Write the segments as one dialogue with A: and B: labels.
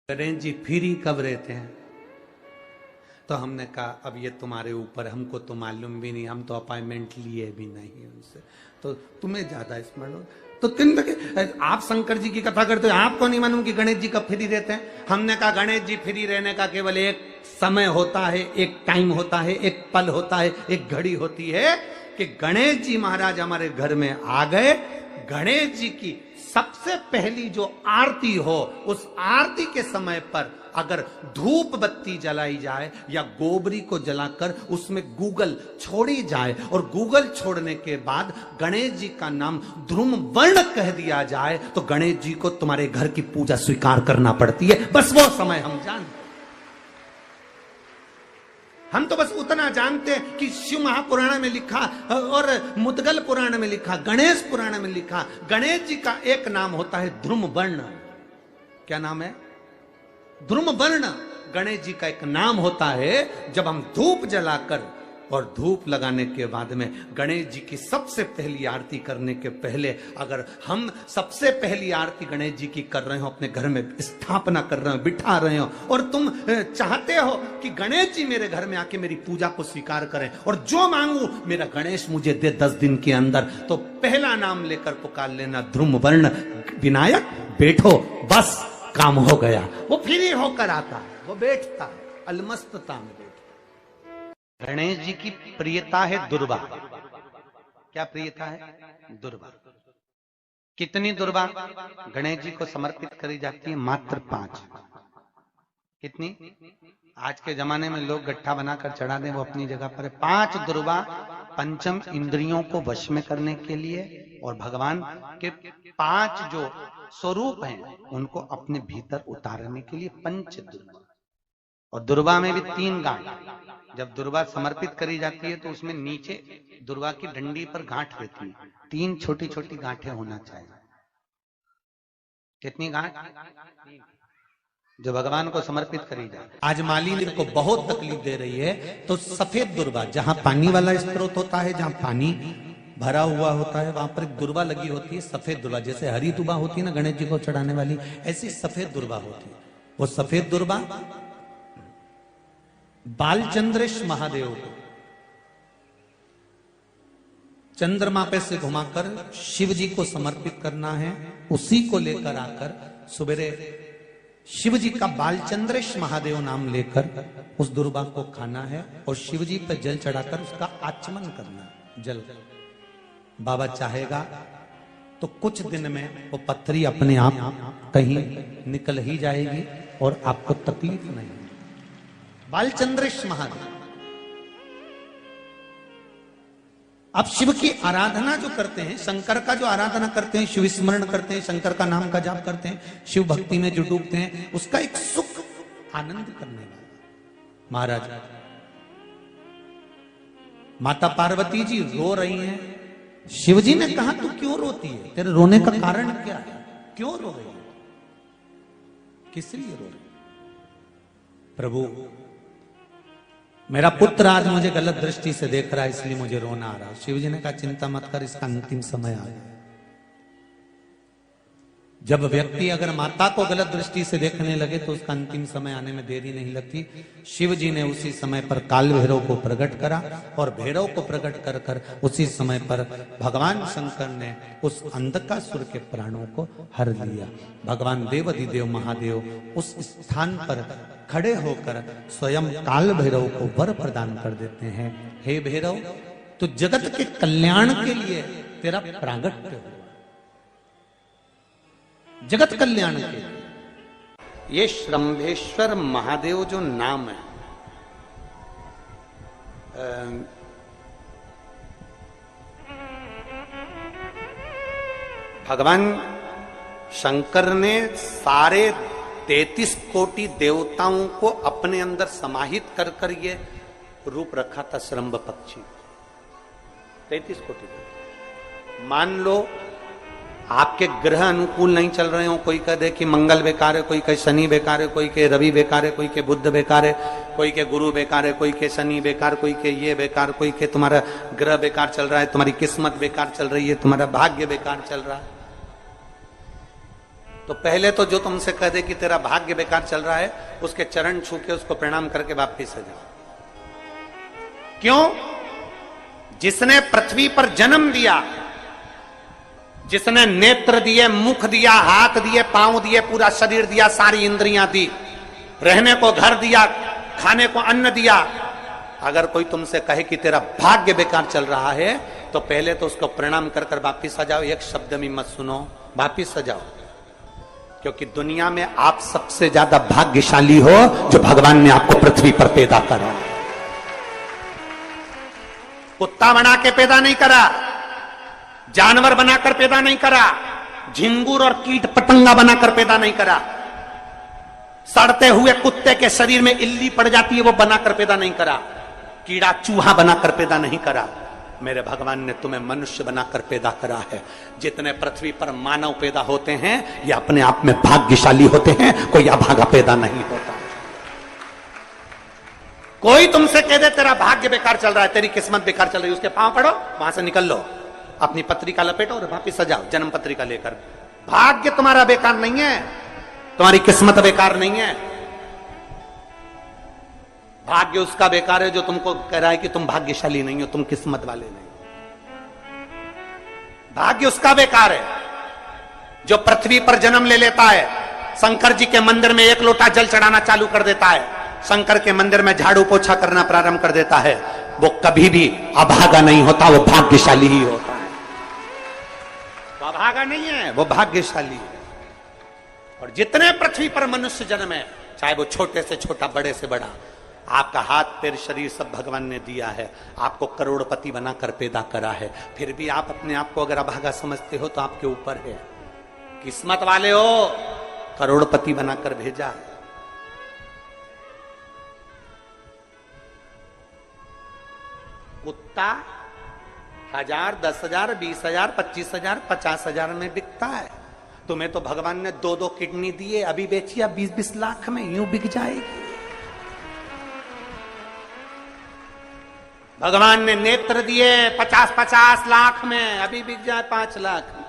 A: Ganesh ji free कब रहते हैं? तो हमने कहा अब ये तुम्हारे ऊपर, हमको तो मालूम भी नहीं, हम तो अपॉइंटमेंट लिए भी नहीं उनसे, तो तुम्हें ज्यादा स्मरण हो। तो आप शंकर जी की कथा करते हो, आपको नहीं मालूम कि गणेश जी कब फ्री रहते हैं? हमने कहा गणेश जी फ्री रहने का केवल एक समय होता है, एक टाइम होता है, एक पल होता है, एक घड़ी होती है कि गणेश जी महाराज हमारे घर में आ गए। गणेश जी की सबसे पहली जो आरती हो, उस आरती के समय पर अगर धूप बत्ती जलाई जाए या गोबरी को जलाकर उसमें गूगल छोड़ी जाए और गूगल छोड़ने के बाद गणेश जी का नाम ध्रुम वर्ण कह दिया जाए, तो गणेश जी को तुम्हारे घर की पूजा स्वीकार करना पड़ती है। बस वो समय हम जानते, हम तो बस उतना जानते हैं कि शिव महापुराण में लिखा और मुद्गल पुराण में लिखा, गणेश पुराण में लिखा, गणेश जी का एक नाम होता है ध्रुम वर्ण। क्या नाम है? ध्रुम वर्ण गणेश जी का एक नाम होता है। जब हम धूप जलाकर और धूप लगाने के बाद में गणेश जी की सबसे पहली आरती करने के पहले अगर हम सबसे पहली आरती गणेश जी की कर रहे हो, अपने घर में स्थापना कर रहे हो, बिठा रहे हो, और तुम चाहते हो कि गणेश जी मेरे घर में आके मेरी पूजा को स्वीकार करें और जो मांगू मेरा गणेश मुझे दे 10 दिन के अंदर, तो पहला नाम लेकर पुकार लेना ध्रुम वर्ण विनायक, बैठो, बस काम हो गया। वो फ्री होकर आता है, वो बैठता है, अलमस्तता में बैठता। गणेश जी की प्रियता है दुर्वा। क्या प्रियता है? दुर्वा। कितनी दुर्वा गणेश जी को समर्पित करी जाती है? मात्र 5। कितनी? आज के जमाने में लोग गट्ठा बनाकर चढ़ा दें, वो अपनी जगह पर है। 5 दुर्वा पंचम इंद्रियों को वश में करने के लिए और भगवान के 5 जो स्वरूप हैं उनको अपने भीतर उतारने के लिए पंच दुर्वा। और दुर्वा में भी 3 गांठ। जब दुर्वा समर्पित करी जाती है तो उसमें नीचे दुर्वा की डंडी पर गांठ रहती है, 3 छोटी छोटी गांठें होना चाहिए। कितनी गांठ? जो भगवान को समर्पित करी जाए। आज मालिनी को बहुत तकलीफ दे रही है, तो सफेद दुर्वा, जहां पानी वाला स्त्रोत होता है, जहां पानी भरा हुआ होता है, वहां पर एक दुर्वा लगी होती है, सफेद दुर्वा। जैसे हरी दुर्वा होती है ना गणेश जी को चढ़ाने वाली, ऐसी सफेद दुर्वा होती है। वो सफेद दुर्वा बालचंद्रेश महादेव को चंद्रमा पे से घुमाकर शिव जी को समर्पित करना है। उसी को लेकर आकर सुबेरे शिव जी का बालचंद्रेश महादेव नाम लेकर उस दुर्वा को खाना है और शिव जी पर जल चढ़ाकर उसका आचमन करना है। जल बाबा चाहेगा तो कुछ दिन में वो पत्थरी अपने आप कहीं निकल ही जाएगी और आपको तकलीफ नहीं। बालचंद्रेश महादेव। अब शिव की आराधना जो करते हैं, शंकर का जो आराधना करते हैं, शिव स्मरण करते हैं, शंकर का नाम का जाप करते हैं, शिव भक्ति में जो डूबते हैं, उसका एक सुख आनंद करने वाला महाराज। माता पार्वती जी रो रही हैं। शिव जी ने कहा तू क्यों रोती है? तेरे रोने का कारण क्या है? क्यों रो रही है? किस लिए रो रही? प्रभु मेरा पुत्र आज मुझे गलत दृष्टि से देख रहा है, इसलिए मुझे रोना आ रहा है। शिव जी ने कहा चिंता मत कर, इसका अंतिम समय आ गया। जब व्यक्ति अगर माता को गलत दृष्टि से देखने लगे तो उसका अंतिम समय आने में देरी नहीं लगती। शिव जी ने उसी समय पर काल भैरव को प्रकट करा और भैरव को प्रकट कर कर उसी समय पर भगवान शंकर ने उस अंधकासुर के प्राणों को हर लिया। भगवान देवाधिदेव महादेव उस स्थान पर खड़े होकर स्वयं काल भैरव को वर प्रदान कर देते हैं। हे भैरव, तो जगत के कल्याण के लिए तेरा प्रागट्य हो, जगत कल्याण के। ये श्रंभेश्वर महादेव जो नाम है, भगवान शंकर ने सारे 33 कोटि देवताओं को अपने अंदर समाहित कर कर ये रूप रखा था श्रंभ पक्षी। 33 कोटि। मान लो आपके ग्रह अनुकूल नहीं चल रहे हो, कोई कह दे कि मंगल बेकार है, कोई कहे शनि बेकार है, कोई के रवि बेकार है, कोई के बुध बेकार है, कोई के गुरु बेकार है, कोई के शनि बेकार, कोई के ये बेकार, कोई के तुम्हारा ग्रह बेकार चल रहा है, तुम्हारी किस्मत बेकार चल रही है, तुम्हारा भाग्य बेकार चल रहा है। तो पहले तो जो तुमसे कह दे कि तेरा भाग्य बेकार चल रहा है, उसके चरण छू के उसको प्रणाम करके वापिस आ जाओ। क्यों? जिसने पृथ्वी पर जन्म दिया, जिसने नेत्र दिए, मुख दिया, हाथ दिए, पांव दिए, पूरा शरीर दिया, सारी इंद्रियां दी, रहने को घर दिया, खाने को अन्न दिया, अगर कोई तुमसे कहे कि तेरा भाग्य बेकार चल रहा है, तो पहले तो उसको प्रणाम कर कर वापिस आ जाओ। एक शब्द भी मत सुनो, वापिस आ जाओ। क्योंकि दुनिया में आप सबसे ज्यादा भाग्यशाली हो जो भगवान ने आपको पृथ्वी पर पैदा करा। कुत्ता बना के पैदा नहीं करा, जानवर बनाकर पैदा नहीं करा, झिंगुर और कीट पतंगा बनाकर पैदा नहीं करा, सड़ते हुए कुत्ते के शरीर में इल्ली पड़ जाती है वो बनाकर पैदा नहीं करा, कीड़ा चूहा बनाकर पैदा नहीं करा। मेरे भगवान ने तुम्हें मनुष्य बनाकर पैदा करा है। जितने पृथ्वी पर मानव पैदा होते हैं ये अपने आप में भाग्यशाली होते हैं, कोई अभागा पैदा नहीं होता। कोई तुमसे कह दे तेरा भाग्य बेकार चल रहा है, तेरी किस्मत बेकार चल रही है, उसके पांव पड़ो, वहां से निकल लो, अपनी पत्रिका लपेटो और वापिस सजाओ जन्म पत्रिका लेकर। भाग्य तुम्हारा बेकार नहीं है, तुम्हारी किस्मत बेकार नहीं है। भाग्य उसका बेकार है जो तुमको कह रहा है कि तुम भाग्यशाली नहीं हो, तुम किस्मत वाले नहीं। भाग्य उसका बेकार है जो पृथ्वी पर जन्म ले लेता है, शंकर जी के मंदिर में एक लोटा जल चढ़ाना चालू कर देता है, शंकर के मंदिर में झाड़ू पोछा करना प्रारंभ कर देता है, वो कभी भी अभागा नहीं होता, वो भाग्यशाली ही होता है। वो अभागा नहीं है, वो भाग्यशाली है। और जितने पृथ्वी पर मनुष्य जन्म है, चाहे वो छोटे से छोटा, बड़े से बड़ा, आपका हाथ पैर शरीर सब भगवान ने दिया है, आपको करोड़पति बनाकर पैदा करा है, फिर भी आप अपने आप को अगर अभागा समझते हो तो आपके ऊपर है। किस्मत वाले हो, करोड़पति बनाकर भेजा है। कुत्ता 1000, 10,000, 20,000, 25,000, 50,000 में बिकता है। तुम्हें तो भगवान ने 2-2 किडनी दिए, अभी बेचिए 20-20 लाख में, यूं बिक जाएगी। भगवान ने नेत्र दिए 50-50 लाख में, अभी बिक जाए 5 लाख में।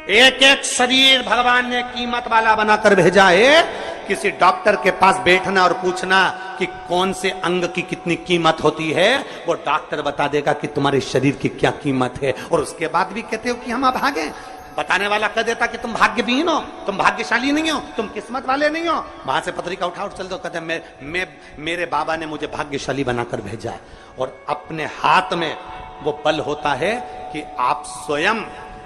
A: एक एक शरीर भगवान ने कीमत वाला बनाकर भेजा है। किसी डॉक्टर के पास बैठना और पूछना कि कौन से अंग की कितनी कीमत होती है, वो डॉक्टर बता देगा कि तुम्हारे शरीर की क्या कीमत है। और उसके बाद भी कहते हो कि हम अभागे। बताने वाला कह देता कि तुम भाग्यहीन हो, तुम भाग्यशाली नहीं हो, तुम किस्मत वाले नहीं हो। वहां से पत्रिका उठा चल दो, कहते मेरे बाबा ने मुझे भाग्यशाली बनाकर भेजा है। और अपने हाथ में वो बल होता है कि आप स्वयं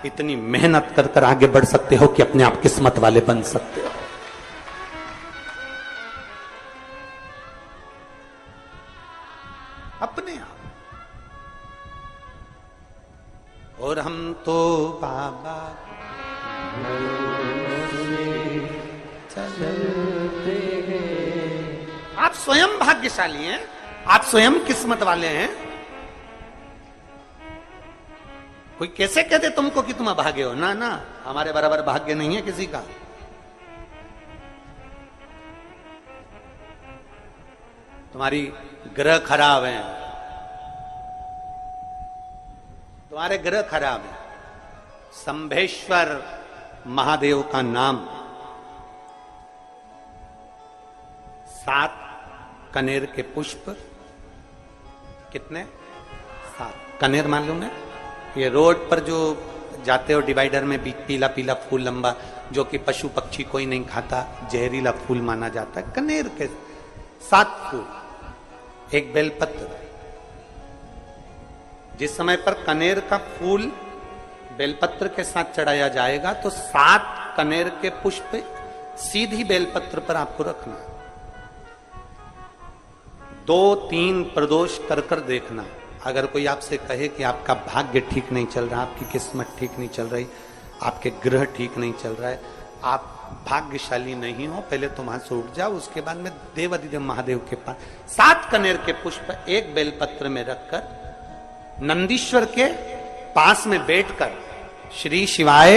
A: इतनी मेहनत कर कर आगे बढ़ सकते हो कि अपने आप किस्मत वाले बन सकते हो। अपने आप। और हम तो बाबा चलते हैं। आप स्वयं भाग्यशाली हैं, आप स्वयं किस्मत वाले हैं। कोई कैसे कहते तुमको कि तुम अभागे हो? ना ना, हमारे बराबर भाग्य नहीं है किसी का। तुम्हारी ग्रह खराब है, तुम्हारे ग्रह खराब है। संभेश्वर महादेव का नाम 7 कनेर के पुष्प, कितने? 7 कनेर मालूम है? ये रोड पर जो जाते हो डिवाइडर में पीला पीला फूल लंबा, जो कि पशु पक्षी कोई नहीं खाता, जहरीला फूल माना जाता है। कनेर के 7 फूल, एक बेलपत्र। जिस समय पर कनेर का फूल बेलपत्र के साथ चढ़ाया जाएगा तो 7 कनेर के पुष्प सीधी बेलपत्र पर आपको रखना। 2-3 प्रदोष कर कर देखना। अगर कोई आपसे कहे कि आपका भाग्य ठीक नहीं चल रहा, आपकी किस्मत ठीक नहीं चल रही, आपके ग्रह ठीक नहीं चल रहा है, आप भाग्यशाली नहीं हो, पहले तो वहां से उठ जाओ। उसके बाद में देवाधिदेव महादेव के पास 7 कनेर के पुष्प एक बेलपत्र में रखकर नंदीश्वर के पास में बैठकर श्री शिवाय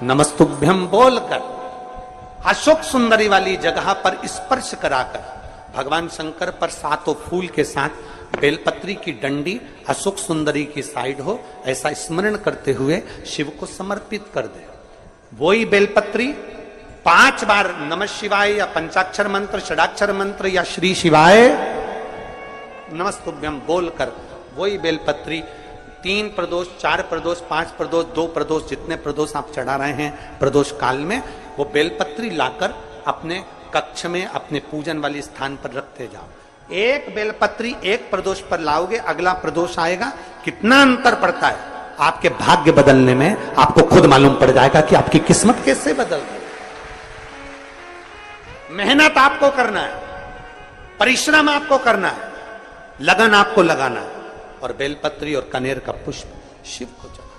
A: नमस्तुभ्यम बोलकर अशोक सुंदरी वाली जगह पर स्पर्श कराकर भगवान शंकर पर 7 फूल के साथ बेलपत्री की डंडी अशोक सुंदरी की साइड हो, ऐसा स्मरण करते हुए शिव को समर्पित कर दे। वही बेलपत्री 5 बार नमः शिवाय या पंचाक्षर मंत्र, षडाक्षर मंत्र या श्री शिवाय नमस्तुभ्यम बोलकर वही बेलपत्री 3 प्रदोष, 4 प्रदोष, 5 प्रदोष, 2 प्रदोष, जितने प्रदोष आप चढ़ा रहे हैं प्रदोष काल में, वो बेलपत्री लाकर अपने कक्ष में अपने पूजन वाले स्थान पर रखते जाओ। एक बेलपत्री एक प्रदोष पर लाओगे, अगला प्रदोष आएगा, कितना अंतर पड़ता है आपके भाग्य बदलने में, आपको खुद मालूम पड़ जाएगा कि आपकी किस्मत कैसे बदल गई। मेहनत आपको करना है, परिश्रम आपको करना है, लगन आपको लगाना है, और बेलपत्री और कनेर का पुष्प शिव को चढ़ा।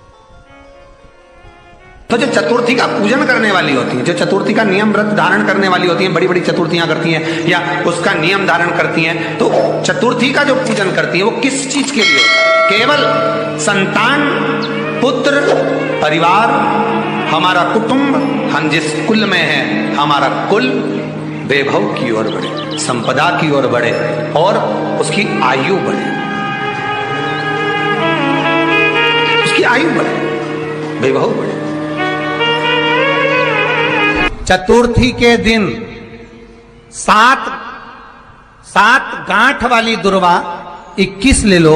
B: तो जो चतुर्थी का पूजन करने वाली होती है, जो चतुर्थी का नियम व्रत धारण करने वाली होती हैं, बड़ी बड़ी चतुर्थियां करती हैं या उसका नियम धारण करती हैं, तो चतुर्थी का जो पूजन करती है वो किस चीज के लिए होता है? केवल संतान, पुत्र, परिवार, हमारा कुटुंब, हम जिस कुल में है हमारा कुल वैभव की ओर बढ़े, संपदा की ओर बढ़े और उसकी आयु बढ़े, उसकी आयु बढ़े, वैभव बढ़े।
A: चतुर्थी के दिन 7 गांठ वाली दुर्वा 21 ले लो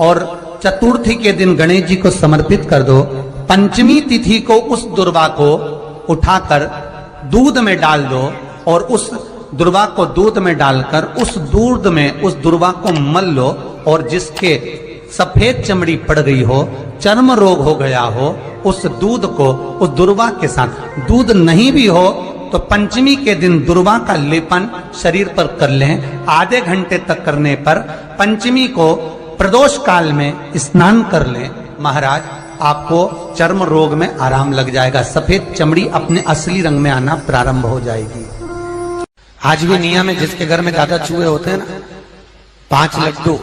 A: और चतुर्थी के दिन गणेश जी को समर्पित कर दो। पंचमी तिथि को उस दुर्वा को उठाकर दूध में डाल दो और उस दुर्वा को दूध में डालकर उस दूध में उस दुर्वा को मल लो, और जिसके सफेद चमड़ी पड़ गई हो, चर्म रोग हो गया हो, उस दूध को उस दुर्वा के साथ, दूध नहीं भी हो तो पंचमी के दिन दुर्वा का लेपन शरीर पर कर लें। आधे घंटे तक करने पर पंचमी को प्रदोष काल में स्नान कर लें। महाराज आपको चर्म रोग में आराम लग जाएगा, सफेद चमड़ी अपने असली रंग में आना प्रारंभ हो जाएगी। आज भी नियम है, जिसके घर में ज्यादा चूहे होते हैं ना, 5 लड्डू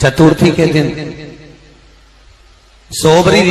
A: चतुर्थी के दिन सोबरी